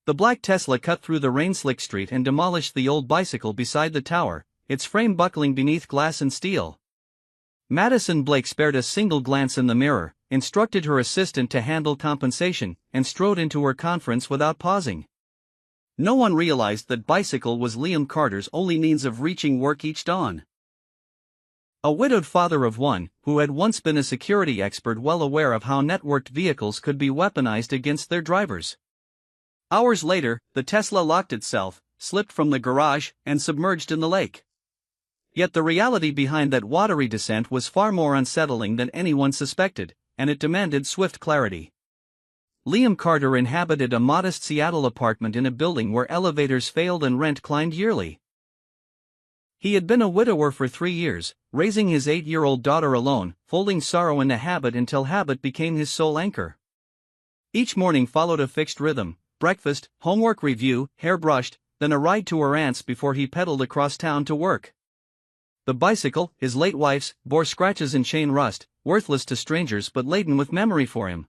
The black Tesla cut through the rain-slick street and demolished the old bicycle beside the tower, its frame buckling beneath glass and steel. Madison Blake spared a single glance in the mirror, instructed her assistant to handle compensation, and strode into her conference without pausing. No one realized that bicycle was Liam Carter's only means of reaching work each dawn. A widowed father of one, who had once been a security expert, well aware of how networked vehicles could be weaponized against their drivers. Hours later, the Tesla locked itself, slipped from the garage, and submerged in the lake. Yet the reality behind that watery descent was far more unsettling than anyone suspected, and it demanded swift clarity. Liam Carter inhabited a modest Seattle apartment in a building where elevators failed and rent climbed yearly. He had been a widower for 3 years, raising his 8-year-old daughter alone, folding sorrow into habit until habit became his sole anchor. Each morning followed a fixed rhythm: breakfast, homework review, hair brushed, then a ride to her aunt's before he pedaled across town to work. The bicycle, his late wife's, bore scratches and chain rust, worthless to strangers but laden with memory for him.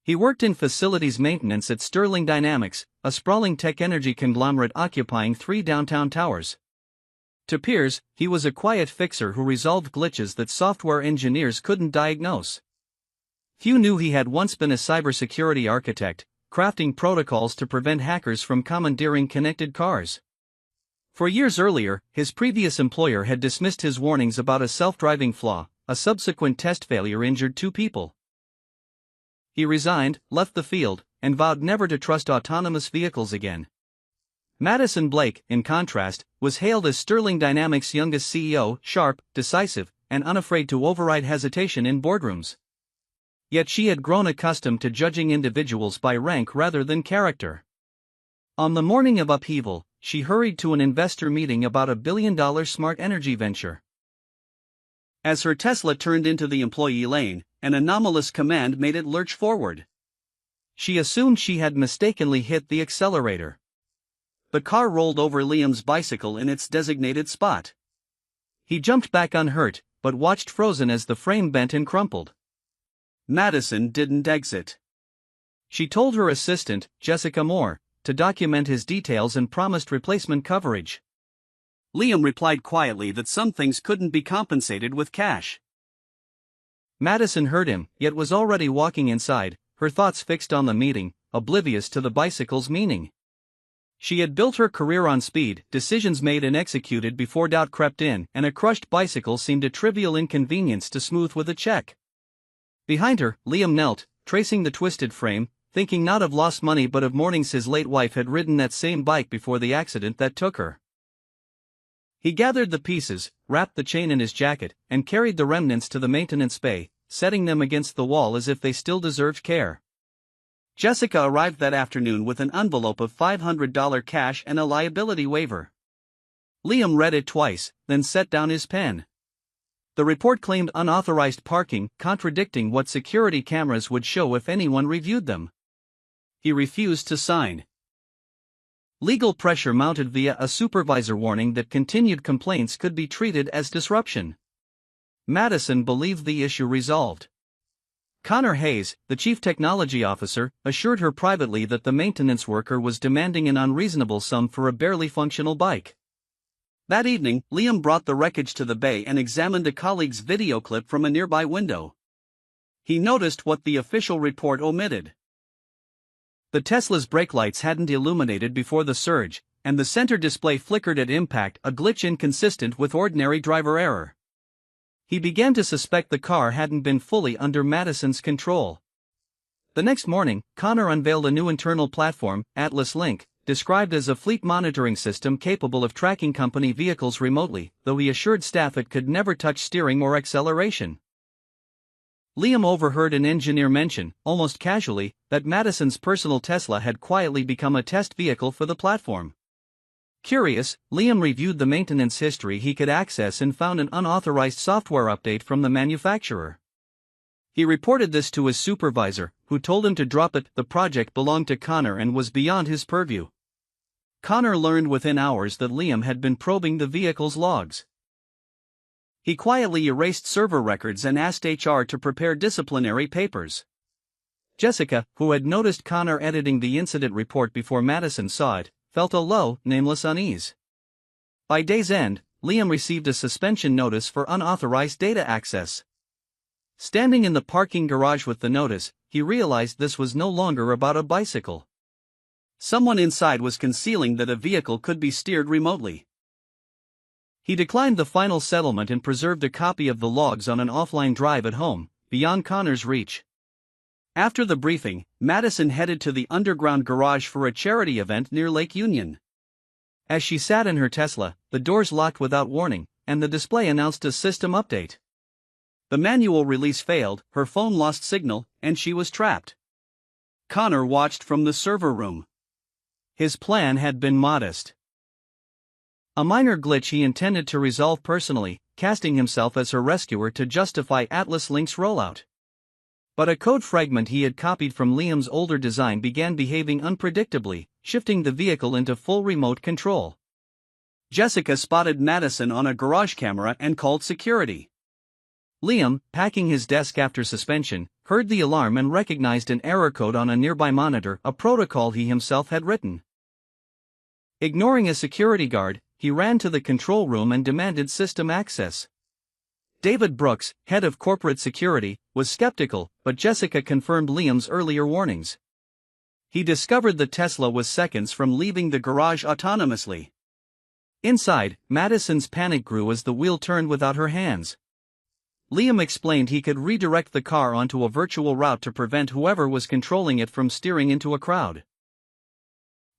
He worked in facilities maintenance at Sterling Dynamics, a sprawling tech-energy conglomerate occupying 3 downtown towers. To peers, he was a quiet fixer who resolved glitches that software engineers couldn't diagnose. Few knew he had once been a cybersecurity architect, crafting protocols to prevent hackers from commandeering connected cars. For years earlier, his previous employer had dismissed his warnings about a self-driving flaw. A subsequent test failure injured 2 people. He resigned, left the field, and vowed never to trust autonomous vehicles again. Madison Blake, in contrast, was hailed as Sterling Dynamics' youngest CEO, sharp, decisive, and unafraid to override hesitation in boardrooms. Yet she had grown accustomed to judging individuals by rank rather than character. On the morning of upheaval, she hurried to an investor meeting about a billion-dollar smart energy venture. As her Tesla turned into the employee lane, an anomalous command made it lurch forward. She assumed she had mistakenly hit the accelerator. The car rolled over Liam's bicycle in its designated spot. He jumped back unhurt, but watched frozen as the frame bent and crumpled. Madison didn't exit. She told her assistant, Jessica Moore, to document his details and promised replacement coverage. Liam replied quietly that some things couldn't be compensated with cash. Madison heard him, yet was already walking inside, her thoughts fixed on the meeting, oblivious to the bicycle's meaning. She had built her career on speed, decisions made and executed before doubt crept in, and a crushed bicycle seemed a trivial inconvenience to smooth with a check. Behind her, Liam knelt, tracing the twisted frame, thinking not of lost money but of mornings his late wife had ridden that same bike before the accident that took her. He gathered the pieces, wrapped the chain in his jacket, and carried the remnants to the maintenance bay, setting them against the wall as if they still deserved care. Jessica arrived that afternoon with an envelope of $500 cash and a liability waiver. Liam read it twice, then set down his pen. The report claimed unauthorized parking, contradicting what security cameras would show if anyone reviewed them. He refused to sign. Legal pressure mounted via a supervisor warning that continued complaints could be treated as disruption. Madison believed the issue resolved. Connor Hayes, the chief technology officer, assured her privately that the maintenance worker was demanding an unreasonable sum for a barely functional bike. That evening, Liam brought the wreckage to the bay and examined a colleague's video clip from a nearby window. He noticed what the official report omitted. The Tesla's brake lights hadn't illuminated before the surge, and the center display flickered at impact, a glitch inconsistent with ordinary driver error. He began to suspect the car hadn't been fully under Madison's control. The next morning, Connor unveiled a new internal platform, Atlas Link, described as a fleet monitoring system capable of tracking company vehicles remotely, though he assured staff it could never touch steering or acceleration. Liam overheard an engineer mention, almost casually, that Madison's personal Tesla had quietly become a test vehicle for the platform. Curious, Liam reviewed the maintenance history he could access and found an unauthorized software update from the manufacturer. He reported this to his supervisor, who told him to drop it. The project belonged to Connor and was beyond his purview. Connor learned within hours that Liam had been probing the vehicle's logs. He quietly erased server records and asked HR to prepare disciplinary papers. Jessica, who had noticed Connor editing the incident report before Madison saw it, felt a low, nameless unease. By day's end, Liam received a suspension notice for unauthorized data access. Standing in the parking garage with the notice, he realized this was no longer about a bicycle. Someone inside was concealing that a vehicle could be steered remotely. He declined the final settlement and preserved a copy of the logs on an offline drive at home, beyond Connor's reach. After the briefing, Madison headed to the underground garage for a charity event near Lake Union. As she sat in her Tesla, the doors locked without warning, and the display announced a system update. The manual release failed, her phone lost signal, and she was trapped. Connor watched from the server room. His plan had been modest. A minor glitch he intended to resolve personally, casting himself as her rescuer to justify Atlas Link's rollout. But a code fragment he had copied from Liam's older design began behaving unpredictably, shifting the vehicle into full remote control. Jessica spotted Madison on a garage camera and called security. Liam, packing his desk after suspension, heard the alarm and recognized an error code on a nearby monitor, a protocol he himself had written. Ignoring a security guard, he ran to the control room and demanded system access. David Brooks, head of corporate security, was skeptical, but Jessica confirmed Liam's earlier warnings. He discovered the Tesla was seconds from leaving the garage autonomously. Inside, Madison's panic grew as the wheel turned without her hands. Liam explained he could redirect the car onto a virtual route to prevent whoever was controlling it from steering into a crowd.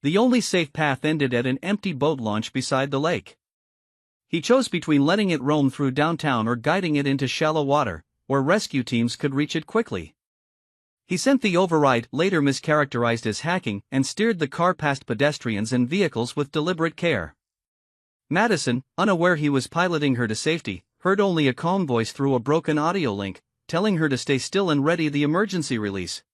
The only safe path ended at an empty boat launch beside the lake. He chose between letting it roam through downtown or guiding it into shallow water, where rescue teams could reach it quickly. He sent the override, later mischaracterized as hacking, and steered the car past pedestrians and vehicles with deliberate care. Madison, unaware he was piloting her to safety, heard only a calm voice through a broken audio link, telling her to stay still and ready the emergency release.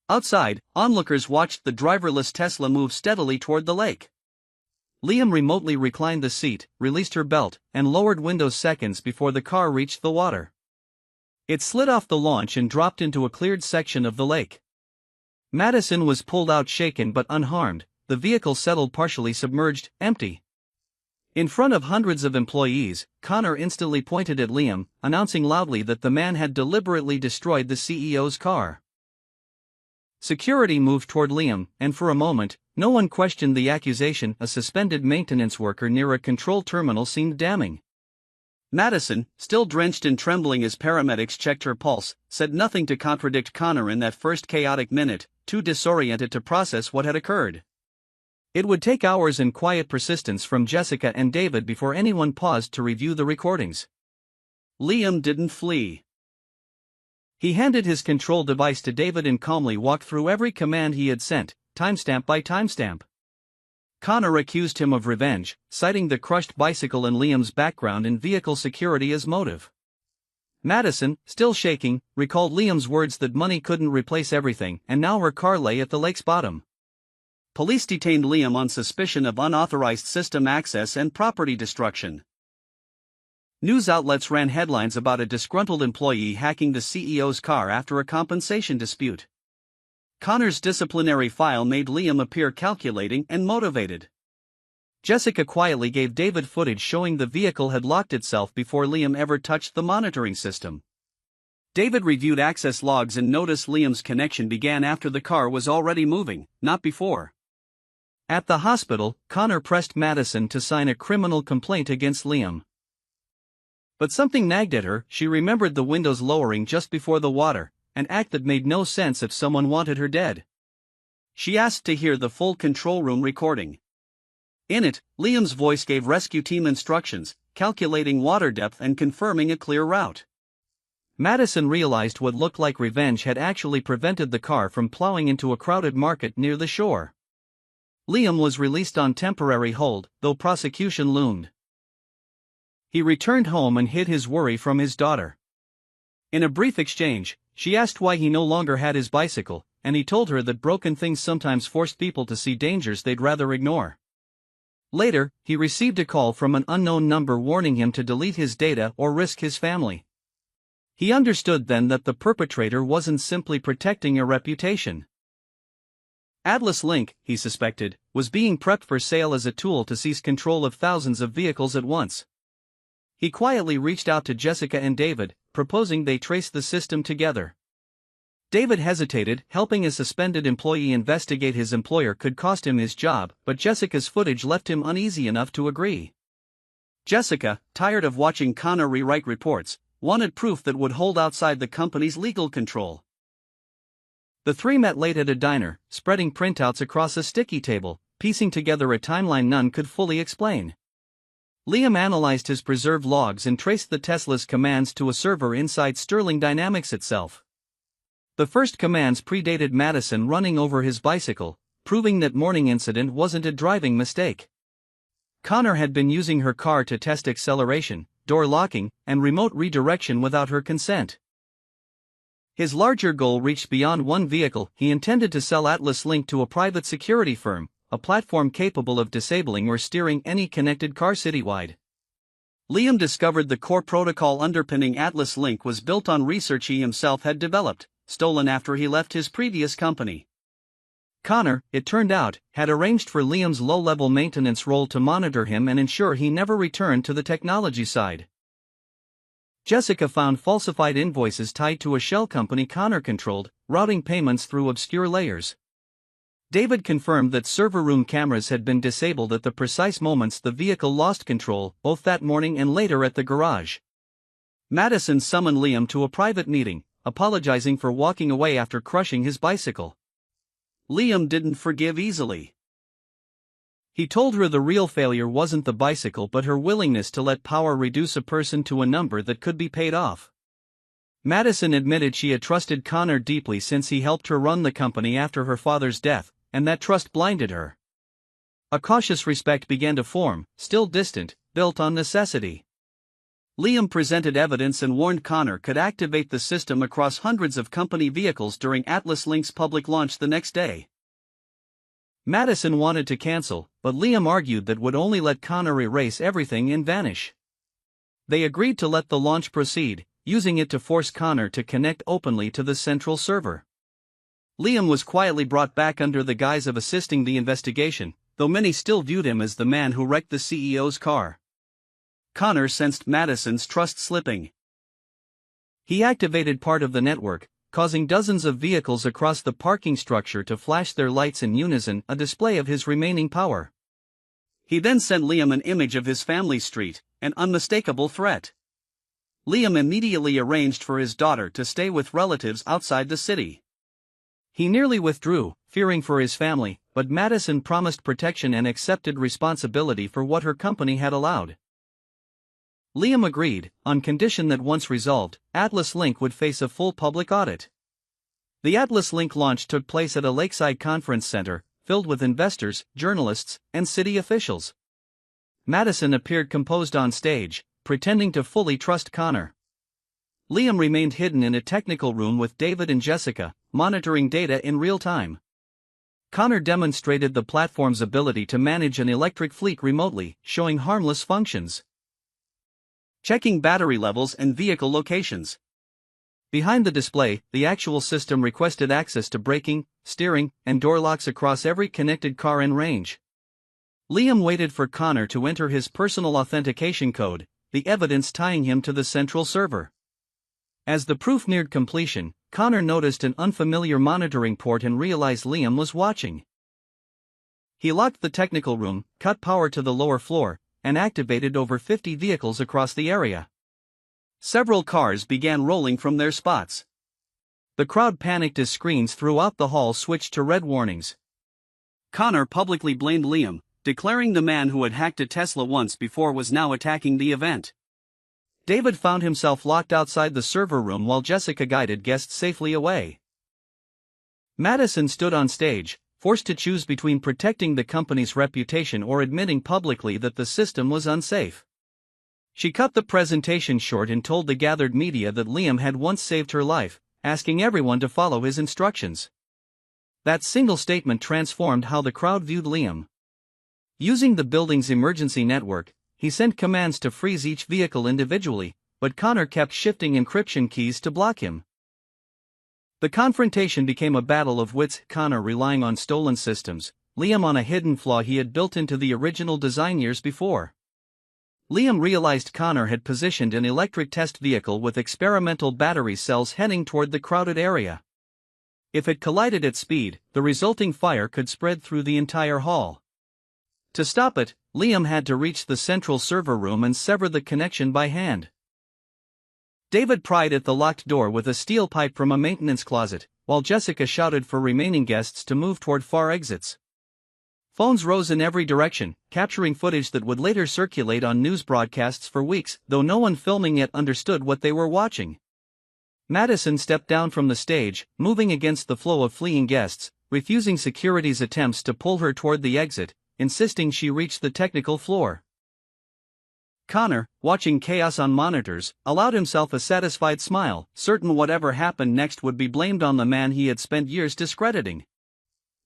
Outside, onlookers watched the driverless Tesla move steadily toward the lake. Liam remotely reclined the seat, released her belt, and lowered windows seconds before the car reached the water. It slid off the launch and dropped into a cleared section of the lake. Madison was pulled out shaken but unharmed, the vehicle settled partially submerged, empty. In front of hundreds of employees, Connor instantly pointed at Liam, announcing loudly that the man had deliberately destroyed the CEO's car. Security moved toward Liam, and for a moment, no one questioned the accusation. A suspended maintenance worker near a control terminal seemed damning. Madison, still drenched and trembling as paramedics checked her pulse, said nothing to contradict Connor in that first chaotic minute, too disoriented to process what had occurred. It would take hours and quiet persistence from Jessica and David before anyone paused to review the recordings. Liam didn't flee. He handed his control device to David and calmly walked through every command he had sent, timestamp by timestamp. Connor accused him of revenge, citing the crushed bicycle and Liam's background in vehicle security as motive. Madison, still shaking, recalled Liam's words that money couldn't replace everything, and now her car lay at the lake's bottom. Police detained Liam on suspicion of unauthorized system access and property destruction. News outlets ran headlines about a disgruntled employee hacking the CEO's car after a compensation dispute. Connor's disciplinary file made Liam appear calculating and motivated. Jessica quietly gave David footage showing the vehicle had locked itself before Liam ever touched the monitoring system. David reviewed access logs and noticed Liam's connection began after the car was already moving, not before. At the hospital, Connor pressed Madison to sign a criminal complaint against Liam. But something nagged at her. She remembered the windows lowering just before the water, an act that made no sense if someone wanted her dead. She asked to hear the full control room recording. In it, Liam's voice gave rescue team instructions, calculating water depth and confirming a clear route. Madison realized what looked like revenge had actually prevented the car from plowing into a crowded market near the shore. Liam was released on temporary hold, though prosecution loomed. He returned home and hid his worry from his daughter. In a brief exchange, she asked why he no longer had his bicycle, and he told her that broken things sometimes forced people to see dangers they'd rather ignore. Later, he received a call from an unknown number warning him to delete his data or risk his family. He understood then that the perpetrator wasn't simply protecting a reputation. Atlas Link, he suspected, was being prepped for sale as a tool to seize control of thousands of vehicles at once. He quietly reached out to Jessica and David, proposing they trace the system together. David hesitated, helping a suspended employee investigate his employer could cost him his job, but Jessica's footage left him uneasy enough to agree. Jessica, tired of watching Connor rewrite reports, wanted proof that would hold outside the company's legal control. The three met late at a diner, spreading printouts across a sticky table, piecing together a timeline none could fully explain. Liam analyzed his preserved logs and traced the Tesla's commands to a server inside Sterling Dynamics itself. The first commands predated Madison running over his bicycle, proving that morning incident wasn't a driving mistake. Connor had been using her car to test acceleration, door locking, and remote redirection without her consent. His larger goal reached beyond one vehicle. He intended to sell Atlas Link to a private security firm, a platform capable of disabling or steering any connected car citywide. Liam discovered the core protocol underpinning Atlas Link was built on research he himself had developed, stolen after he left his previous company. Connor, it turned out, had arranged for Liam's low-level maintenance role to monitor him and ensure he never returned to the technology side. Jessica found falsified invoices tied to a shell company Connor controlled, routing payments through obscure layers. David confirmed that server room cameras had been disabled at the precise moments the vehicle lost control, both that morning and later at the garage. Madison summoned Liam to a private meeting, apologizing for walking away after crushing his bicycle. Liam didn't forgive easily. He told her the real failure wasn't the bicycle but her willingness to let power reduce a person to a number that could be paid off. Madison admitted she had trusted Connor deeply since he helped her run the company after her father's death, and that trust blinded her. A cautious respect began to form, still distant, built on necessity. Liam presented evidence and warned Connor could activate the system across hundreds of company vehicles during Atlas Link's public launch the next day. Madison wanted to cancel, but Liam argued that would only let Connor erase everything and vanish. They agreed to let the launch proceed, using it to force Connor to connect openly to the central server. Liam was quietly brought back under the guise of assisting the investigation, though many still viewed him as the man who wrecked the CEO's car. Connor sensed Madison's trust slipping. He activated part of the network, causing dozens of vehicles across the parking structure to flash their lights in unison, a display of his remaining power. He then sent Liam an image of his family street, an unmistakable threat. Liam immediately arranged for his daughter to stay with relatives outside the city. He nearly withdrew, fearing for his family, but Madison promised protection and accepted responsibility for what her company had allowed. Liam agreed, on condition that once resolved, Atlas Link would face a full public audit. The Atlas Link launch took place at a lakeside conference center, filled with investors, journalists, and city officials. Madison appeared composed on stage, pretending to fully trust Connor. Liam remained hidden in a technical room with David and Jessica, monitoring data in real time. Connor demonstrated the platform's ability to manage an electric fleet remotely, showing harmless functions. Checking battery levels and vehicle locations. Behind the display, the actual system requested access to braking, steering, and door locks across every connected car in range. Liam waited for Connor to enter his personal authentication code, the evidence tying him to the central server. As the proof neared completion, Connor noticed an unfamiliar monitoring port and realized Liam was watching. He locked the technical room, cut power to the lower floor, and activated over 50 vehicles across the area. Several cars began rolling from their spots. The crowd panicked as screens throughout the hall switched to red warnings. Connor publicly blamed Liam, declaring the man who had hacked a Tesla once before was now attacking the event. David found himself locked outside the server room while Jessica guided guests safely away. Madison stood on stage, forced to choose between protecting the company's reputation or admitting publicly that the system was unsafe. She cut the presentation short and told the gathered media that Liam had once saved her life, asking everyone to follow his instructions. That single statement transformed how the crowd viewed Liam. Using the building's emergency network, he sent commands to freeze each vehicle individually, but Connor kept shifting encryption keys to block him. The confrontation became a battle of wits, Connor relying on stolen systems, Liam on a hidden flaw he had built into the original design years before. Liam realized Connor had positioned an electric test vehicle with experimental battery cells heading toward the crowded area. If it collided at speed, the resulting fire could spread through the entire hall. To stop it, Liam had to reach the central server room and sever the connection by hand. David pried at the locked door with a steel pipe from a maintenance closet, while Jessica shouted for remaining guests to move toward far exits. Phones rose in every direction, capturing footage that would later circulate on news broadcasts for weeks, though no one filming it understood what they were watching. Madison stepped down from the stage, moving against the flow of fleeing guests, refusing security's attempts to pull her toward the exit, insisting she reach the technical floor. Connor, watching chaos on monitors, allowed himself a satisfied smile, certain whatever happened next would be blamed on the man he had spent years discrediting.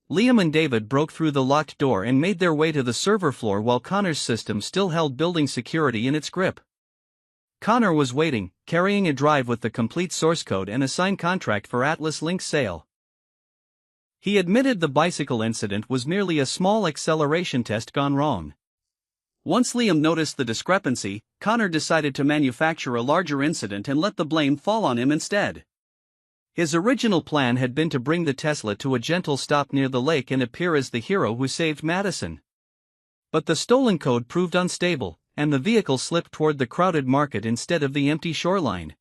Liam and David broke through the locked door and made their way to the server floor while Connor's system still held building security in its grip. Connor was waiting, carrying a drive with the complete source code and a signed contract for Atlas Link's sale. He admitted the bicycle incident was merely a small acceleration test gone wrong. Once Liam noticed the discrepancy, Connor decided to manufacture a larger incident and let the blame fall on him instead. His original plan had been to bring the Tesla to a gentle stop near the lake and appear as the hero who saved Madison. But the stolen code proved unstable, and the vehicle slipped toward the crowded market instead of the empty shoreline.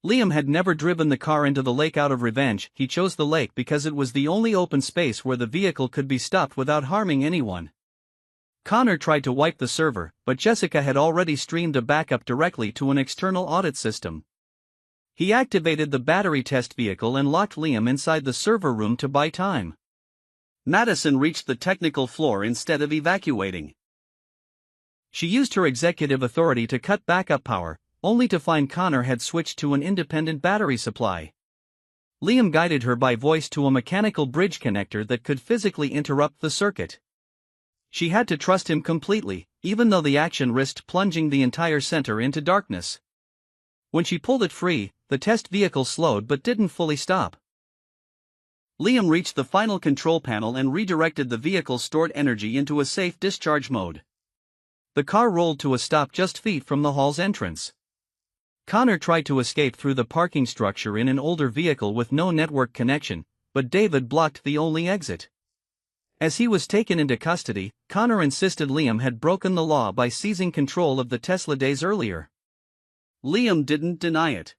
Liam had never driven the car into the lake out of revenge. He chose the lake because it was the only open space where the vehicle could be stopped without harming anyone. Connor tried to wipe the server, but Jessica had already streamed a backup directly to an external audit system. He activated the battery test vehicle and locked Liam inside the server room to buy time. Madison reached the technical floor instead of evacuating. She used her executive authority to cut backup power, only to find Connor had switched to an independent battery supply. Liam guided her by voice to a mechanical bridge connector that could physically interrupt the circuit. She had to trust him completely, even though the action risked plunging the entire center into darkness. When she pulled it free, the test vehicle slowed but didn't fully stop. Liam reached the final control panel and redirected the vehicle's stored energy into a safe discharge mode. The car rolled to a stop just feet from the hall's entrance. Connor tried to escape through the parking structure in an older vehicle with no network connection, but David blocked the only exit. As he was taken into custody, Connor insisted Liam had broken the law by seizing control of the Tesla days earlier. Liam didn't deny it.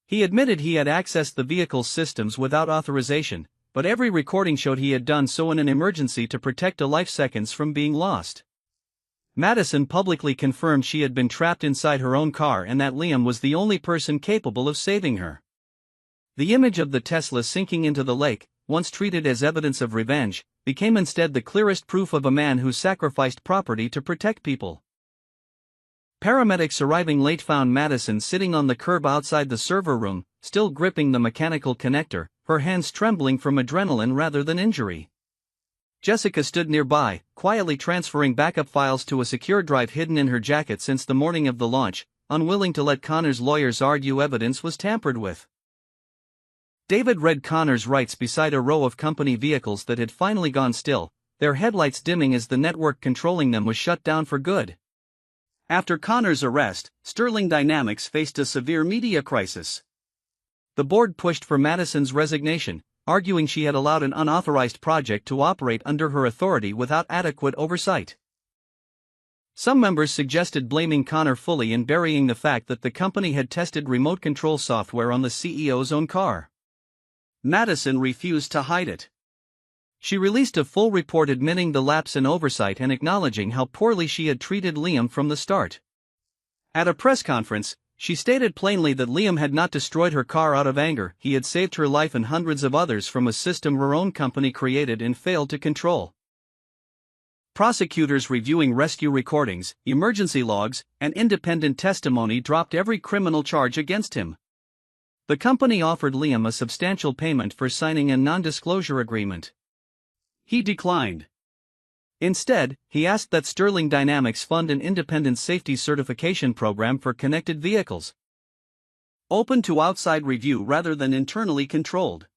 He admitted he had accessed the vehicle's systems without authorization, but every recording showed he had done so in an emergency to protect a life seconds from being lost. Madison publicly confirmed she had been trapped inside her own car and that Liam was the only person capable of saving her. The image of the Tesla sinking into the lake, once treated as evidence of revenge, became instead the clearest proof of a man who sacrificed property to protect people. Paramedics arriving late found Madison sitting on the curb outside the server room, still gripping the mechanical connector, her hands trembling from adrenaline rather than injury. Jessica stood nearby, quietly transferring backup files to a secure drive hidden in her jacket since the morning of the launch, unwilling to let Connor's lawyers argue evidence was tampered with. David read Connor's rights beside a row of company vehicles that had finally gone still, their headlights dimming as the network controlling them was shut down for good. After Connor's arrest, Sterling Dynamics faced a severe media crisis. The board pushed for Madison's resignation, arguing she had allowed an unauthorized project to operate under her authority without adequate oversight. Some members suggested blaming Connor fully and burying the fact that the company had tested remote control software on the CEO's own car. Madison refused to hide it. She released a full report admitting the lapse in oversight and acknowledging how poorly she had treated Liam from the start. At a press conference, she stated plainly that Liam had not destroyed her car out of anger, he had saved her life and hundreds of others from a system her own company created and failed to control. Prosecutors reviewing rescue recordings, emergency logs, and independent testimony dropped every criminal charge against him. The company offered Liam a substantial payment for signing a non-disclosure agreement. He declined. Instead, he asked that Sterling Dynamics fund an independent safety certification program for connected vehicles, open to outside review rather than internally controlled.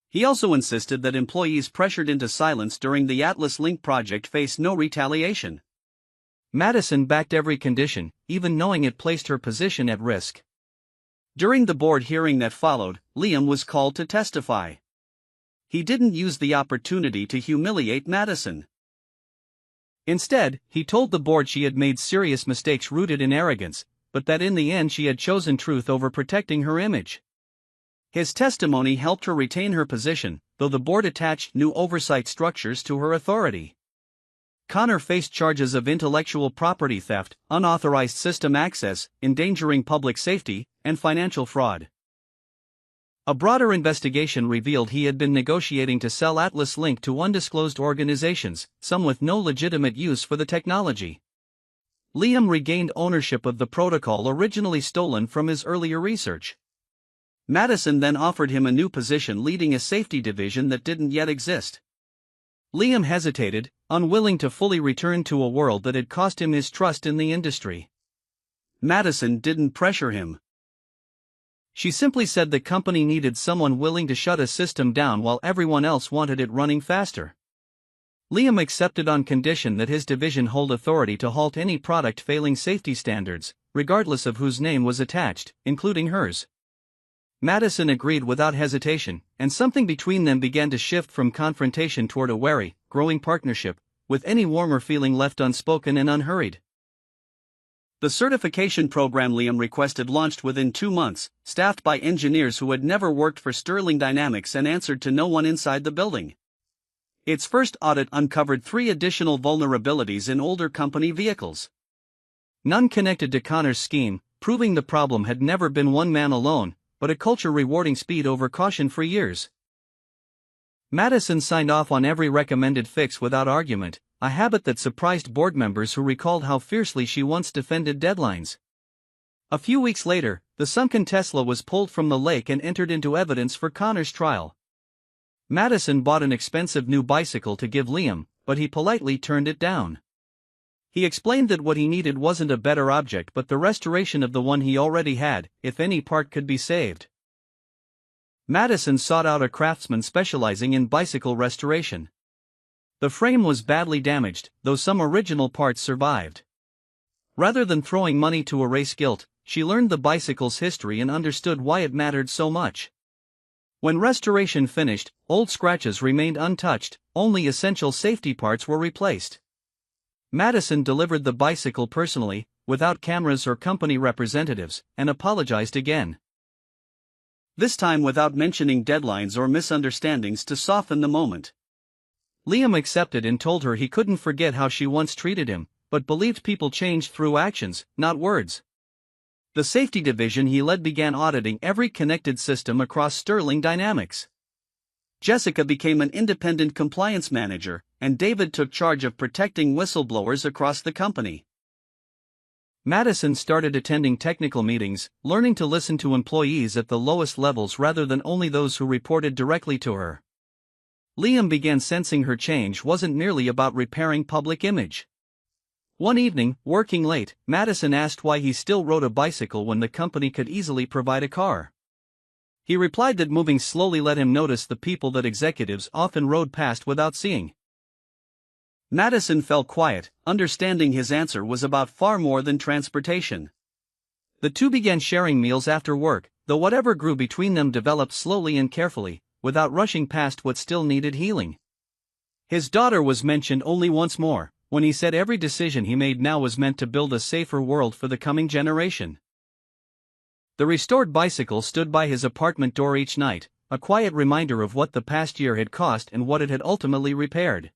He also insisted that employees pressured into silence during the Atlas Link project face no retaliation. Madison backed every condition, even knowing it placed her position at risk. During the board hearing that followed, Liam was called to testify. He didn't use the opportunity to humiliate Madison. Instead, he told the board she had made serious mistakes rooted in arrogance, but that in the end she had chosen truth over protecting her image. His testimony helped her retain her position, though the board attached new oversight structures to her authority. Connor faced charges of intellectual property theft, unauthorized system access, endangering public safety, and financial fraud. A broader investigation revealed he had been negotiating to sell Atlas Link to undisclosed organizations, some with no legitimate use for the technology. Liam regained ownership of the protocol originally stolen from his earlier research. Madison then offered him a new position leading a safety division that didn't yet exist. Liam hesitated, unwilling to fully return to a world that had cost him his trust in the industry. Madison didn't pressure him. She simply said the company needed someone willing to shut a system down while everyone else wanted it running faster. Liam accepted on condition that his division hold authority to halt any product failing safety standards, regardless of whose name was attached, including hers. Madison agreed without hesitation, and something between them began to shift from confrontation toward a wary, growing partnership, with any warmer feeling left unspoken and unhurried. The certification program Liam requested launched within 2 months, staffed by engineers who had never worked for Sterling Dynamics and answered to no one inside the building. Its first audit uncovered 3 additional vulnerabilities in older company vehicles. None connected to Connor's scheme, proving the problem had never been one man alone, but a culture rewarding speed over caution for years. Madison signed off on every recommended fix without argument, a habit that surprised board members who recalled how fiercely she once defended deadlines. A few weeks later, the sunken Tesla was pulled from the lake and entered into evidence for Connor's trial. Madison bought an expensive new bicycle to give Liam, but he politely turned it down. He explained that what he needed wasn't a better object but the restoration of the one he already had, if any part could be saved. Madison sought out a craftsman specializing in bicycle restoration. The frame was badly damaged, though some original parts survived. Rather than throwing money to erase guilt, she learned the bicycle's history and understood why it mattered so much. When restoration finished, old scratches remained untouched, only essential safety parts were replaced. Madison delivered the bicycle personally, without cameras or company representatives, and apologized again. This time without mentioning deadlines or misunderstandings to soften the moment. Liam accepted and told her he couldn't forget how she once treated him, but believed people changed through actions, not words. The safety division he led began auditing every connected system across Sterling Dynamics. Jessica became an independent compliance manager, and David took charge of protecting whistleblowers across the company. Madison started attending technical meetings, learning to listen to employees at the lowest levels rather than only those who reported directly to her. Liam began sensing her change wasn't merely about repairing public image. One evening, working late, Madison asked why he still rode a bicycle when the company could easily provide a car. He replied that moving slowly let him notice the people that executives often rode past without seeing. Madison fell quiet, understanding his answer was about far more than transportation. The two began sharing meals after work, though whatever grew between them developed slowly and carefully, without rushing past what still needed healing. His daughter was mentioned only once more, when he said every decision he made now was meant to build a safer world for the coming generation. The restored bicycle stood by his apartment door each night, a quiet reminder of what the past year had cost and what it had ultimately repaired.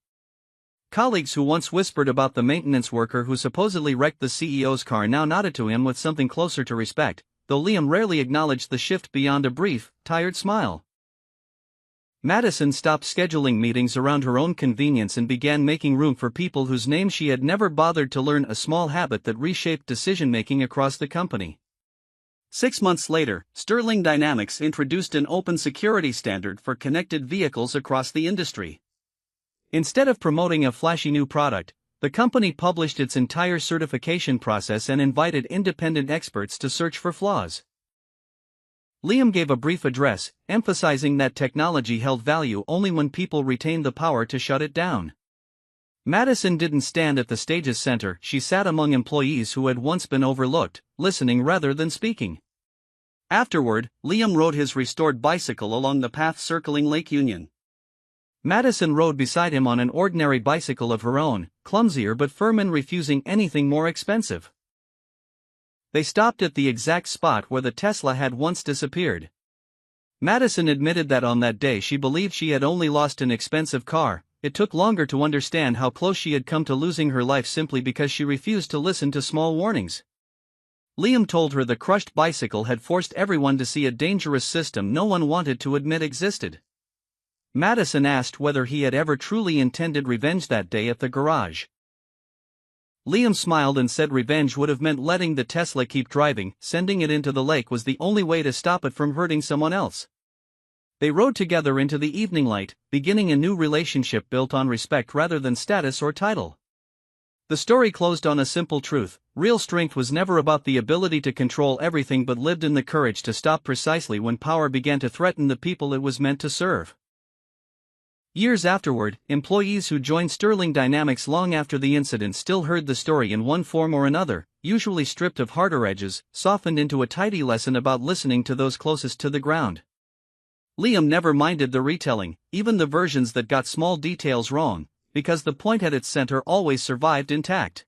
Colleagues who once whispered about the maintenance worker who supposedly wrecked the CEO's car now nodded to him with something closer to respect, though Liam rarely acknowledged the shift beyond a brief, tired smile. Madison stopped scheduling meetings around her own convenience and began making room for people whose names she had never bothered to learn, a small habit that reshaped decision-making across the company. 6 months later, Sterling Dynamics introduced an open security standard for connected vehicles across the industry. Instead of promoting a flashy new product, the company published its entire certification process and invited independent experts to search for flaws. Liam gave a brief address, emphasizing that technology held value only when people retained the power to shut it down. Madison didn't stand at the stage's center, she sat among employees who had once been overlooked, listening rather than speaking. Afterward, Liam rode his restored bicycle along the path circling Lake Union. Madison rode beside him on an ordinary bicycle of her own, clumsier but firm and refusing anything more expensive. They stopped at the exact spot where the Tesla had once disappeared. Madison admitted that on that day she believed she had only lost an expensive car. It took longer to understand how close she had come to losing her life simply because she refused to listen to small warnings. Liam told her the crushed bicycle had forced everyone to see a dangerous system no one wanted to admit existed. Madison asked whether he had ever truly intended revenge that day at the garage. Liam smiled and said revenge would have meant letting the Tesla keep driving. Sending it into the lake was the only way to stop it from hurting someone else. They rode together into the evening light, beginning a new relationship built on respect rather than status or title. The story closed on a simple truth: real strength was never about the ability to control everything but lived in the courage to stop precisely when power began to threaten the people it was meant to serve. Years afterward, employees who joined Sterling Dynamics long after the incident still heard the story in one form or another, usually stripped of harder edges, softened into a tidy lesson about listening to those closest to the ground. Liam never minded the retelling, even the versions that got small details wrong, because the point at its center always survived intact.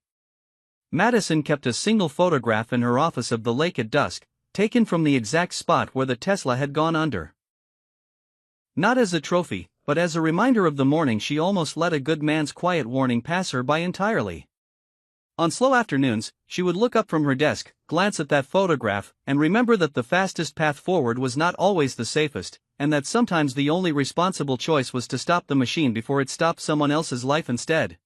Madison kept a single photograph in her office of the lake at dusk, taken from the exact spot where the Tesla had gone under. Not as a trophy, but as a reminder of the morning she almost let a good man's quiet warning pass her by entirely. On slow afternoons, she would look up from her desk, glance at that photograph, and remember that the fastest path forward was not always the safest, and that sometimes the only responsible choice was to stop the machine before it stopped someone else's life instead.